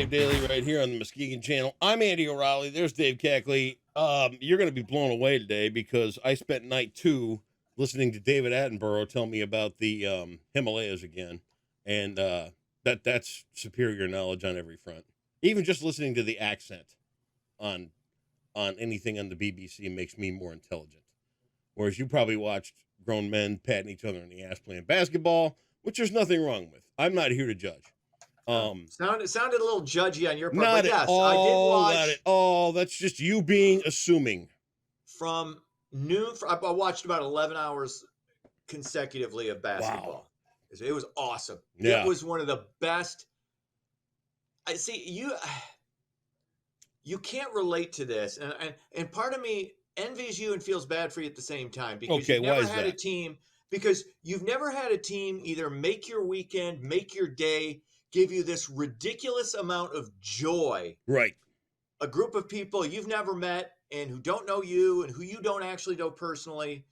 Dave Daly right here on the Muskegon Channel. I'm Andy O'Reilly. There's Dave Cackley. You're going to be blown away today because I spent night 2 listening to David Attenborough tell me about the Himalayas again, and that's superior knowledge on every front. Even just listening to the accent on anything on the BBC makes me more intelligent. Whereas you probably watched grown men patting each other in the ass playing basketball, which there's nothing wrong with. I'm not here to judge. Sounded a little judgy on your part, Not but at yes, all, I did watch. Not at all. That's just you being assuming. From noon. I watched about 11 hours consecutively of basketball. Wow. It was awesome. Yeah. It was one of the best. I see you can't relate to this, and part of me envies you and feels bad for you at the same time because Okay, you've never why is had a that? team. Because you've never had a team either make your weekend, make your day, give you this ridiculous amount of joy. Right. A group of people you've never met and who don't know you and who you don't actually know personally,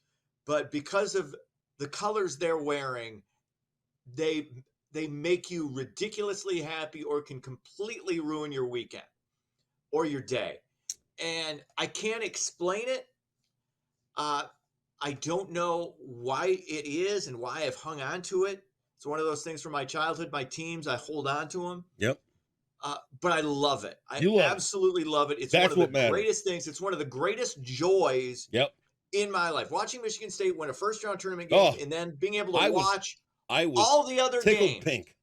but because of the colors they're wearing, they make you ridiculously happy or can completely ruin your weekend or your day. And I can't explain it. I don't know why it is and why I've hung on to it. It's one of those things from my childhood, my teams, I hold on to them. Yep. But I love it. I love absolutely love it. It's That's one of what the greatest things. It's one of the greatest joys Yep. in my life. Watching Michigan State win a first-round tournament game and then being able to watch all the other games. Pink.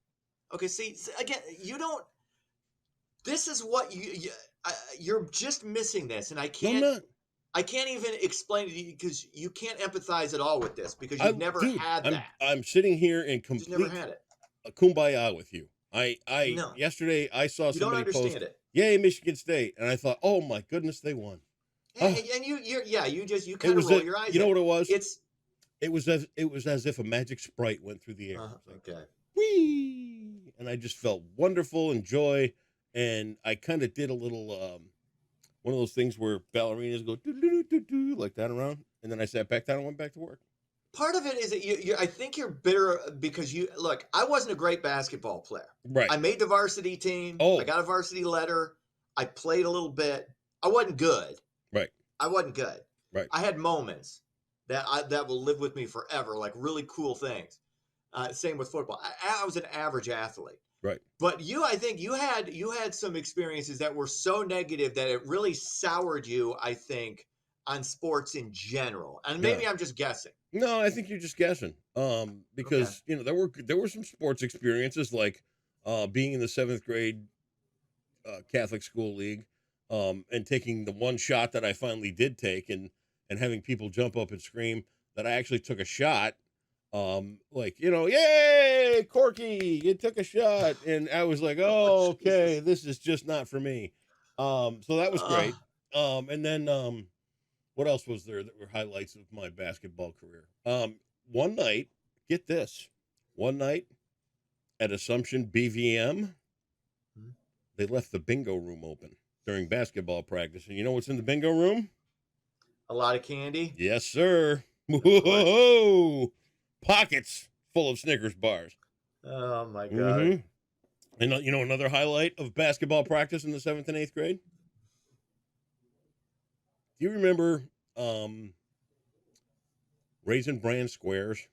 Okay, see, again, you don't – this is what you're just missing this, and I can't – I'm not. I can't even explain it because you can't empathize at all with this because you've never had that. I'm sitting here in complete never had it. Kumbaya with you. No. Yesterday I saw somebody post, it. "Yay, Michigan State," and I thought, "Oh my goodness, they won." And you kind of roll your eyes. You know what it was? It was as if a magic sprite went through the air. Okay. Whee! And I just felt wonderful and joy, and I kind of did a little one of those things where ballerinas go do like that around, and then I sat back down and went back to work. Part of it is that I think you're bitter because look, I wasn't a great basketball player. Right. I made the varsity team. Oh. I got a varsity letter. I played a little bit. I wasn't good. Right. I wasn't good. Right. I had moments that will live with me forever, like really cool things. Same with football. I was an average athlete. Right. But I think you had some experiences that were so negative that it really soured you, I think, on sports in general. And maybe I'm just guessing. No, I think you're just guessing. Because there were some sports experiences like being in the 7th grade Catholic school league, and taking the one shot that I finally did take and having people jump up and scream that I actually took a shot. Yay, Corky, you took a shot. And I was like, oh, okay, this is just not for me. So that was great. And then what else was there that were highlights of my basketball career? One night, get this, at Assumption BVM, they left the bingo room open during basketball practice. And you know what's in the bingo room? A lot of candy? Yes, sir. Whoa! Pockets full of Snickers bars. Oh, my God. Mm-hmm. And another highlight of basketball practice in the 7th and 8th grade? Do you remember Raisin Bran Squares?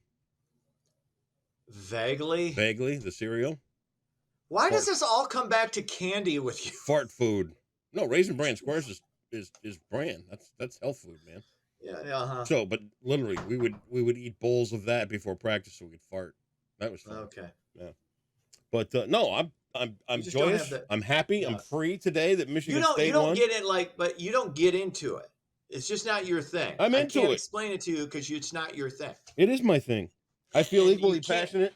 Vaguely, the cereal. Why does this all come back to candy with you? Fart food. No, Raisin Bran Squares is bran. That's health food, man. Yeah. So, but literally, we would eat bowls of that before practice so we could fart. That was fun. Okay. Yeah. But no, I'm joyous. I'm happy. I'm free today that Michigan State won. But you don't get into it. It's just not your thing. I can't explain it to you because it's not your thing. It is my thing. I feel equally passionate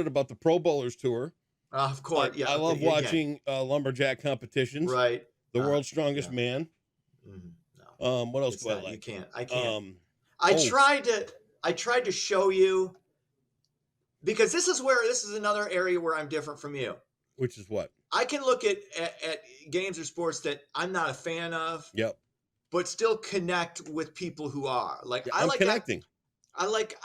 about the Pro Bowlers tour. Of course, yeah. I love watching lumberjack competitions. Right. The World's Strongest Man. No. What else do I like? You can't. I can't. I tried to show you because this is another area where I'm different from you. Which is what? I can look at games or sports that I'm not a fan of. Yep. But still connect with people who are. I'm connecting. I like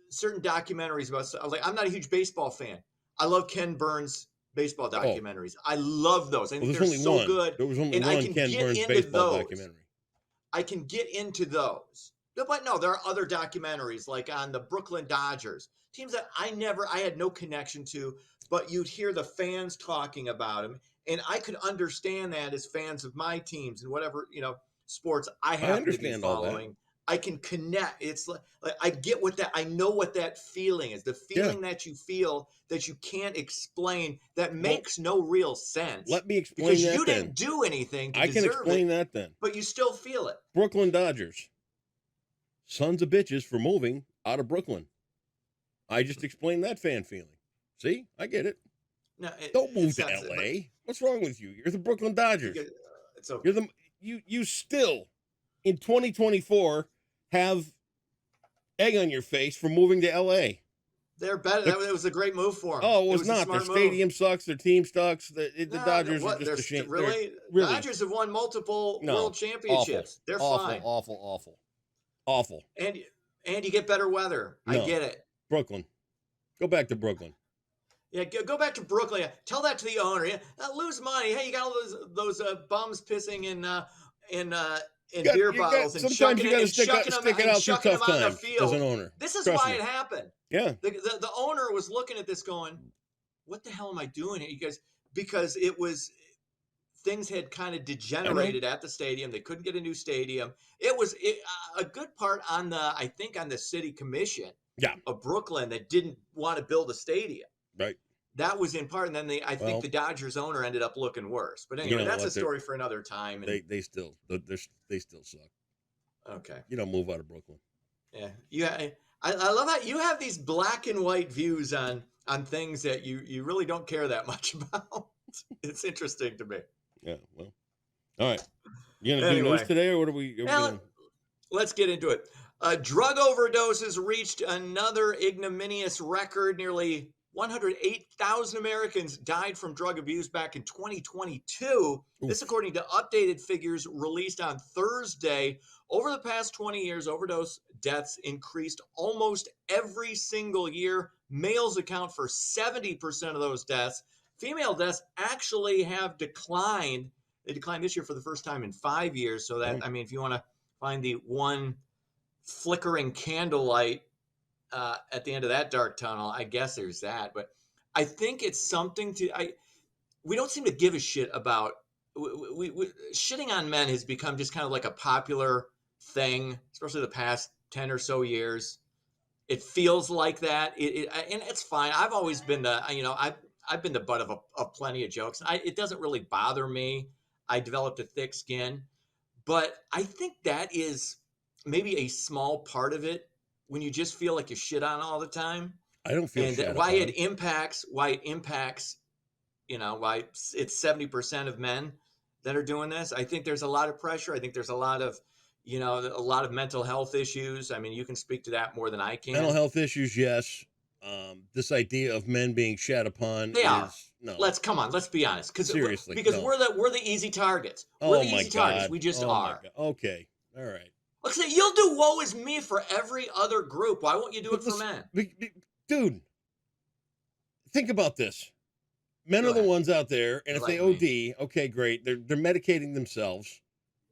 certain documentaries about stuff. I'm not a huge baseball fan. I love Ken Burns' baseball Oh, documentaries. I love those. I well, think there's they're only so one. good, There was only and I one can Ken get Burns into baseball those. documentary. I can get into those. But no, there are other documentaries like on the Brooklyn Dodgers, teams that I had no connection to, but you'd hear the fans talking about them. And I could understand that as fans of my teams and whatever, sports I I happen to be understand all that. following. I can connect. It's like I get I know what that feeling is. The Yeah. feeling that you feel that you can't explain, that Well, makes no real sense. let me explain because that you then. didn't do anything to I can deserve explain it, that then. but you still feel it. Brooklyn Dodgers. Sons of bitches for moving out of Brooklyn. I just explained that fan feeling. See? I get it. No, Don't move it's to not- LA. but- What's wrong with you? You're the Brooklyn Dodgers. It's okay. You're the you still in 2024 have egg on your face for moving to LA. They're better. That was a great move for them. Oh, it was a not. Their smart move. stadium sucks. Their team sucks. The No, Dodgers what? are just a shame. Really? Really. Dodgers have won multiple No, world championships. They're fine. Awful. And you get better weather. I No. get it. Brooklyn. Go back to Brooklyn. Yeah, go back to Brooklyn. Yeah, tell that to the owner. Yeah, lose money. Hey, you got all those bums pissing in beer bottles and sometimes shucking you got to and stick shucking it them out through shucking tough them on the times field. as an owner. This is Trust why me. it happened. Yeah. The owner was looking at this going, what the hell am I doing here? You guys, because things had kind of degenerated at the stadium. They couldn't get a new stadium. It was a good part on the city commission of Brooklyn that didn't want to build a stadium. Right. That was in part. And then I think the Dodgers owner ended up looking worse. But anyway, that's a story for another time. And they still suck. Okay. You don't move out of Brooklyn. Yeah. I love how you have these black and white views on things that you really don't care that much about. It's interesting to me. Yeah, well. All right. You going to do news today, or what are we doing? Let's get into it. Drug overdoses reached another ignominious record. Nearly 108,000 Americans died from drug abuse back in 2022. Oof. This according to updated figures released on Thursday. Over the past 20 years, overdose deaths increased almost every single year. Males account for 70% of those deaths. Female deaths actually have declined. They declined this year for the first time in 5 years. So that, if you want to find the one flickering candlelight at the end of that dark tunnel, I guess there's that. But I think it's something we don't seem to give a shit about. We shitting on men has become just kind of like a popular thing, especially the past 10 or so years. It feels like that. And it's fine. I've always been I've been the butt of plenty of jokes. It doesn't really bother me. I developed a thick skin, but I think that is maybe a small part of it when you just feel like you shit on all the time. I don't feel and shit why on. it impacts, why it's 70% of men that are doing this. I think there's a lot of pressure. I think there's a lot of mental health issues. I mean, you can speak to that more than I can. Mental health issues, yes. This idea of men being shat upon no. Let's be honest, because we're the easy targets. We're the easy targets. We just are. Okay, all right. Look, you'll do woe is me for every other group. Why won't you do it for men? Dude, think about this. Men are the ones out there, and if they OD, okay, great. They're medicating themselves.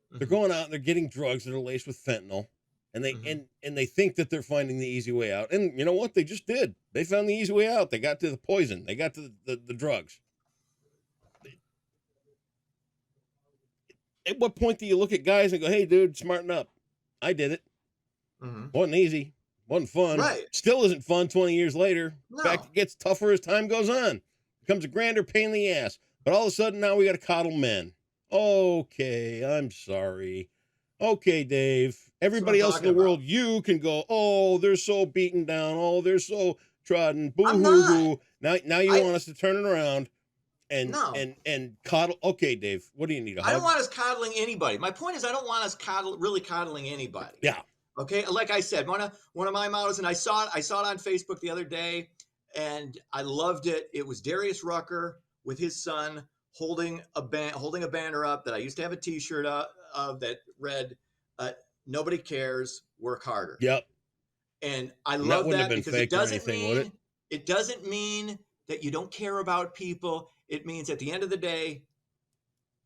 Mm-hmm. They're going out and they're getting drugs that are laced with fentanyl. And they and they think that they're finding the easy way out. And you know what? They just did. They found the easy way out. They got to the poison. They got to the drugs. At what point do you look at guys and go, hey, dude, smarten up? I did it. Mm-hmm. Wasn't easy. Wasn't fun. Right. Still isn't fun 20 years later. No. In fact, it gets tougher as time goes on. Becomes a grander pain in the ass. But all of a sudden now we got to coddle men. Okay, I'm sorry. Okay, Dave. Everybody else in the world, you can go, oh, they're so beaten down. Oh, they're so trodden. Boo-hoo-hoo. Now you want us to turn it around and coddle. Okay, Dave, what do you need? I don't want us coddling anybody. My point is I don't want us really coddling anybody. Yeah. Okay, like I said, one of my mottos, and I saw it on Facebook the other day, and I loved it. It was Darius Rucker with his son holding a banner up that I used to have a T-shirt of that read, "Nobody cares, work harder." Yep. And I love that because it doesn't mean that you don't care about people. It means at the end of the day,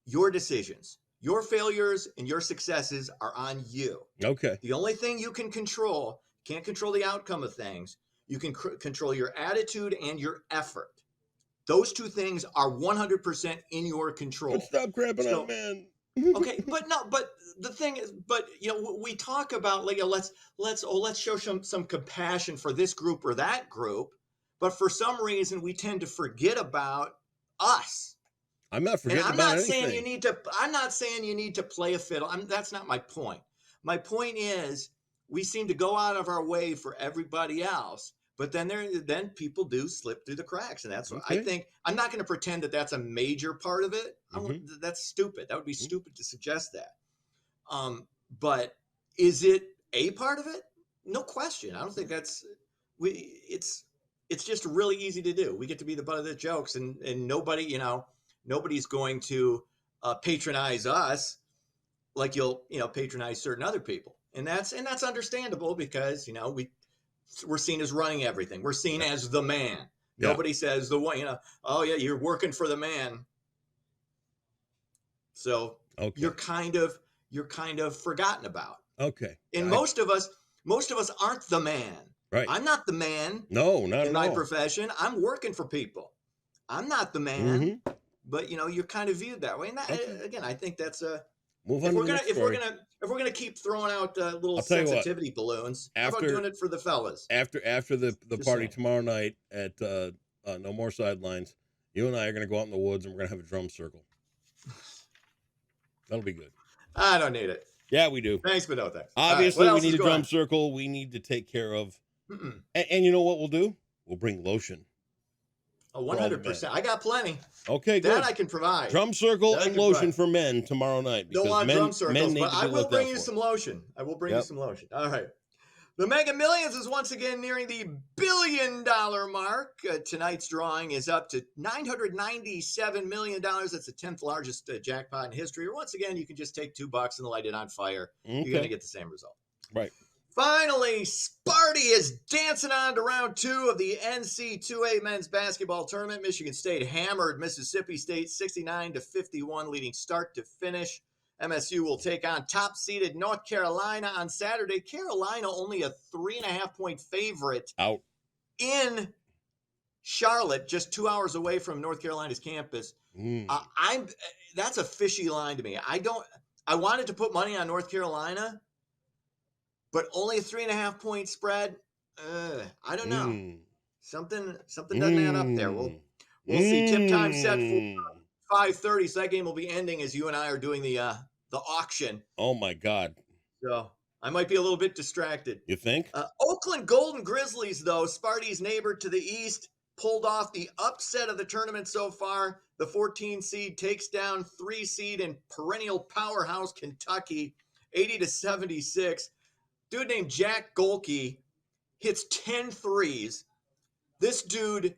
your decisions, your failures, and your successes are on you. Okay. The only thing you can control, can't control the outcome of things. You can control your attitude and your effort. Those two things are 100% in your control. But stop crapping So- on men. Okay, but the thing is, but we talk about like let's show some compassion for this group or that group, but for some reason we tend to forget about us. I'm not And forgetting I'm about not anything. saying you need to. I'm not saying you need to play a fiddle. That's not my point. My point is we seem to go out of our way for everybody else, but then people do slip through the cracks, and that's what I Okay. think. I'm not going to pretend that that's a major part of it. That's stupid. That would be stupid to suggest that. But is it a part of it? No question. I don't think that's it's just really easy to do. We get to be the butt of the jokes, and nobody, nobody's going to patronize us like you'll patronize certain other people, and that's understandable because we're seen as running everything. We're seen as the man. Yeah. Nobody says the one. Oh yeah, you're working for the man. So Okay. you're kind of forgotten about. Okay. And most of us aren't the man. Right. I'm not the man No, not in at my all. profession. I'm working for people. I'm not the man, Mhm. but you're kind of viewed that way. And that, Okay. again, I think that's a. Move If on to we're the gonna next if we're story. gonna if we're gonna keep throwing out little I'll tell you what, sensitivity balloons, how about after- doing it for the fellas? After the Just party saying. tomorrow night at No More Sidelines, you and I are going to go out in the woods and we're going to have a drum circle. That'll be good. I don't need it. Yeah, we do. Thanks, but no thanks. All right, Obviously, what we else is need a going drum on? circle. We need to take care of. Mm-mm. And you know what we'll do? We'll bring lotion. Oh, 100%. I got plenty. Okay, good. That I can provide. Drum circle That I and can lotion provide. for men tomorrow night. Don't want men, drum circles, men need but to I be will looked bring out you for. some lotion. I will bring you Yep. some lotion. All right. The Mega Millions is once again nearing the $1 billion mark. Tonight's drawing is up to $997 million. That's the 10th largest jackpot in history. Or once again, you can just take $2 and light it on fire. You're going to Okay. get the same result. Right. Finally, Sparty is dancing on to round 2 of the NC2A men's basketball tournament. Michigan State hammered Mississippi State 69-51, leading start to finish. MSU will take on top-seeded North Carolina on Saturday. Carolina only a 3.5-point favorite Out. in Charlotte, just 2 hours away from North Carolina's campus. Mm. That's a fishy line to me. I wanted to put money on North Carolina, but only a 3.5-point spread. I don't know. Mm. Something doesn't add up there. We'll see. Tip time set Mm. for 5:30. So that game will be ending as you and I are doing the auction. Oh my God. So I might be a little bit distracted. You think? Oakland Golden Grizzlies, though, Sparty's neighbor to the east, pulled off the upset of the tournament so far. The 14 seed takes down 3 seed and perennial powerhouse Kentucky, 80-76. Dude named Jack Golke hits 10 threes. This dude,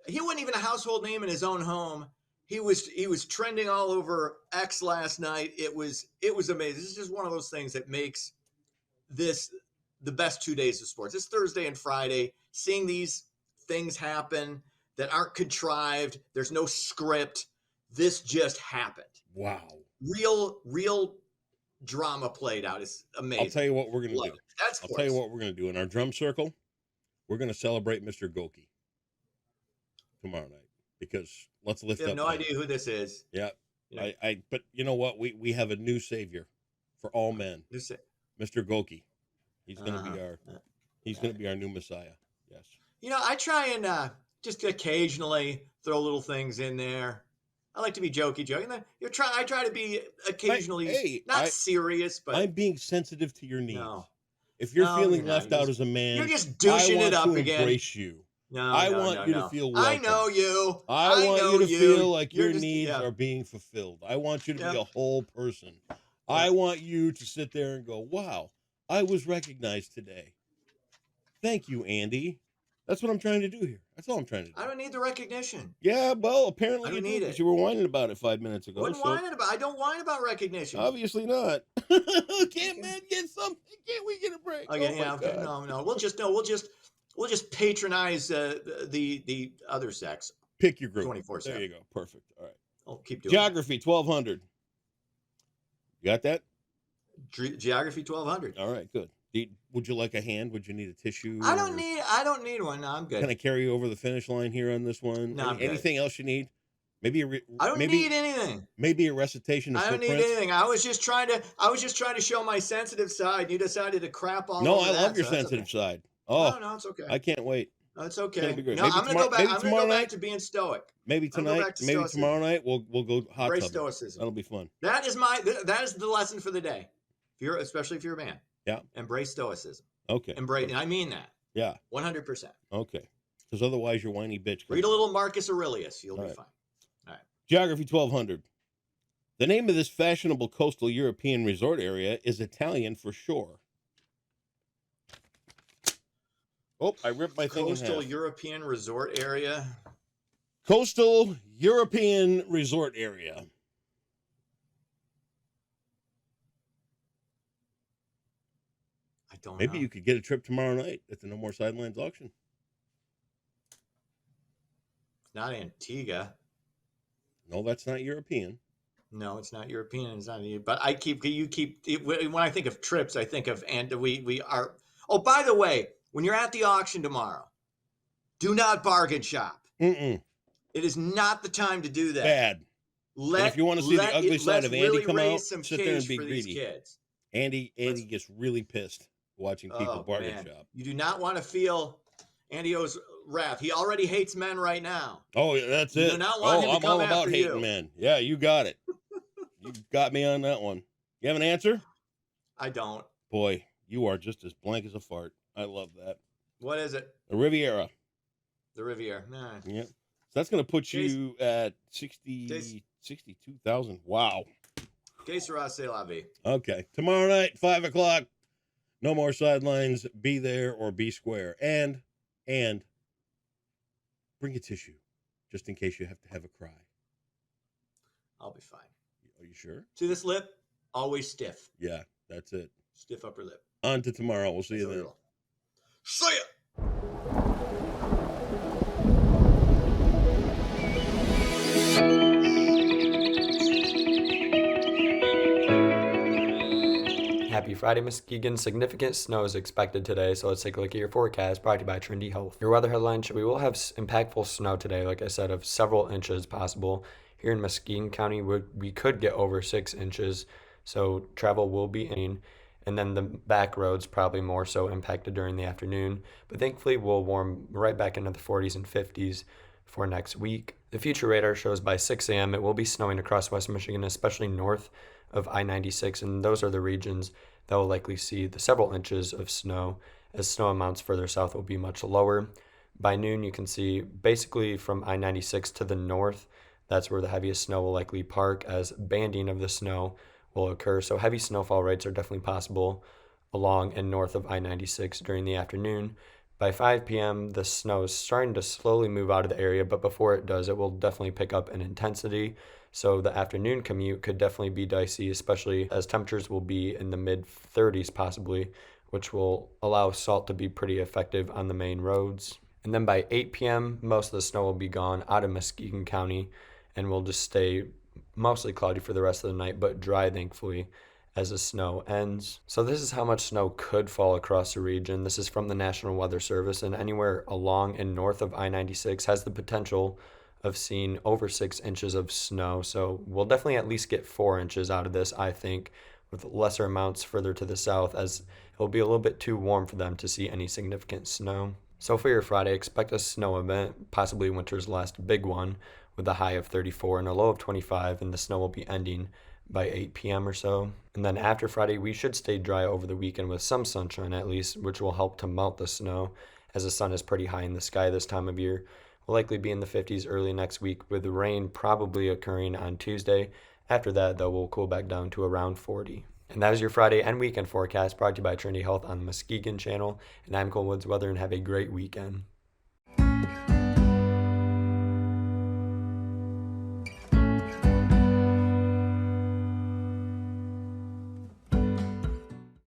he wasn't even a household name in his own home. He was trending all over X last night. It was amazing. This is just one of those things that makes this the best 2 days of sports. It's Thursday and Friday. Seeing these things happen that aren't contrived. There's no script. This just happened. Wow. Real drama played out. It's amazing. I'll tell you what we're gonna Love do. it. That's I'll tell you what we're gonna do in our drum circle. We're gonna celebrate Mr. Golke tomorrow night because let's lift You have up. no men. idea who this is. Yeah. You know, But you know what? We have a new savior for all men, this- Mr. Golke. He's gonna be Uh-huh. he's gonna be our new Messiah. Yes. I try and just occasionally throw little things in there. I like to be jokey. I try to be occasionally hey, not serious, but I'm being sensitive to your needs. no. If you're No, feeling you're not. left You're out just- as a man, You're just I douching want it up to again. embrace you. No, I no, want no, you no. to feel I welcome. know you. I want know you to feel like You're your just- needs yeah. are being fulfilled. I want you to be Yep. a whole person. I want you to sit there and go, wow, I was recognized today. Thank you, Andy. That's what I'm trying to do here. That's all I'm trying to do. I don't need the recognition. Yeah, well, apparently I you don't do need because it. you were whining about it 5 minutes ago. I don't whine about recognition. Obviously not. Can't man get something? Can't we get a break? Okay, Oh my God. no. We'll just we'll just patronize the other sex Pick your group. 24/7. There you go. Perfect. All right. I'll keep doing that. Geography 1200. You got that? Geography 1200. All right, good. Would you like a hand? Would you need a tissue? I don't need one. No, I'm good. Can I carry you over the finish line here on this one? No, I'm good. Anything else you need? Maybe I don't need anything. Maybe a recitation of I don't footprints? need anything. I was just trying to show my sensitive side. You decided to crap all No, over I that, love your so that's sensitive okay. side. Oh, No, it's okay. I can't wait. No, it's It's okay. gonna be great. No, Maybe I'm gonna go back. maybe I'm tomorrow gonna go night? back to being stoic. Maybe I'm gonna go tonight, back to maybe stoicism. tomorrow night we'll go hot Embrace tub. stoicism. That'll be fun. That is the lesson for the day. Especially if you're a man. Yeah. Embrace stoicism. Okay. Embrace. And I mean that. Yeah. 100%. Okay. Because otherwise, you're whiny bitch. Read a little Marcus Aurelius. You'll be fine. All right. Geography 1200. The name of this fashionable coastal European resort area is Italian for shore. Oh, I ripped my thing in Coastal half. European resort area. Coastal European resort area. I don't know. Maybe you could get a trip tomorrow night at the No More Sidelines auction. Not Antigua. No, that's not European. No, it's not European. It's not. But when I think of trips, I think of, and we are. Oh, by the way, when you're at the auction tomorrow, do not bargain shop. Mm-mm. It is not the time to do that. Bad. And if you want to see the ugly side of Andy come out, sit there and be greedy. Kids. Andy gets really pissed watching people bargain shop. You do not want to feel Andy O's wrath. He already hates men right now. Oh, yeah, that's it. do not want him to I'm come all about after hating you. men. Yeah, you got it. You got me on that one. You have an answer? I don't. Boy, you are just as blank as a fart. I love that. What is it? The Riviera. The Riviera. Nah. Yep. So that's going to put you at 62,000. Wow. Que sera, c'est la vie. Okay. Tomorrow night, 5 o'clock. No More Sidelines. Be there or be square. And bring a tissue just in case you have to have a cry. I'll be fine. Are you sure? See this lip? Always stiff. Yeah, that's it. Stiff upper lip. On to tomorrow. We'll see you then. See ya! Happy Friday, Muskegon. Significant snow is expected today, so let's take a look at your forecast brought to you by Trinity Health. Your weather headlines: we will have impactful snow today, like I said, of several inches possible. Here in Muskegon County, we could get over 6 inches, so travel will be in. And then the back roads probably more so impacted during the afternoon. But thankfully, we'll warm right back into the 40s and 50s for next week. The future radar shows by 6 a.m. it will be snowing across West Michigan, especially north of I-96, and those are the regions that will likely see the several inches of snow, as snow amounts further south will be much lower. By noon, you can see basically from I-96 to the north, that's where the heaviest snow will likely park, as banding of the snow will occur. So heavy snowfall rates are definitely possible along and north of I-96 during the afternoon. By 5 p.m., the snow is starting to slowly move out of the area, but before it does, it will definitely pick up in intensity. So the afternoon commute could definitely be dicey, especially as temperatures will be in the mid-30s possibly, which will allow salt to be pretty effective on the main roads. And then by 8 p.m., most of the snow will be gone out of Muskegon County and will just stay mostly cloudy for the rest of the night, but dry, thankfully, as the snow ends. So this is how much snow could fall across the region. This is from the National Weather Service, and anywhere along and north of I-96 has the potential of seeing over 6 inches of snow. So we'll definitely at least get 4 inches out of this, I think, with lesser amounts further to the south, as it'll be a little bit too warm for them to see any significant snow. So for your Friday, expect a snow event, possibly winter's last big one, with a high of 34 and a low of 25, and the snow will be ending by 8 p.m. or so. And then after Friday, we should stay dry over the weekend with some sunshine at least, which will help to melt the snow, as the sun is pretty high in the sky this time of year. We'll likely be in the 50s early next week, with rain probably occurring on Tuesday. After that, though, we'll cool back down to around 40. And that is your Friday and weekend forecast brought to you by Trinity Health on the Muskegon channel. And I'm Cole Woods Weather, and have a great weekend.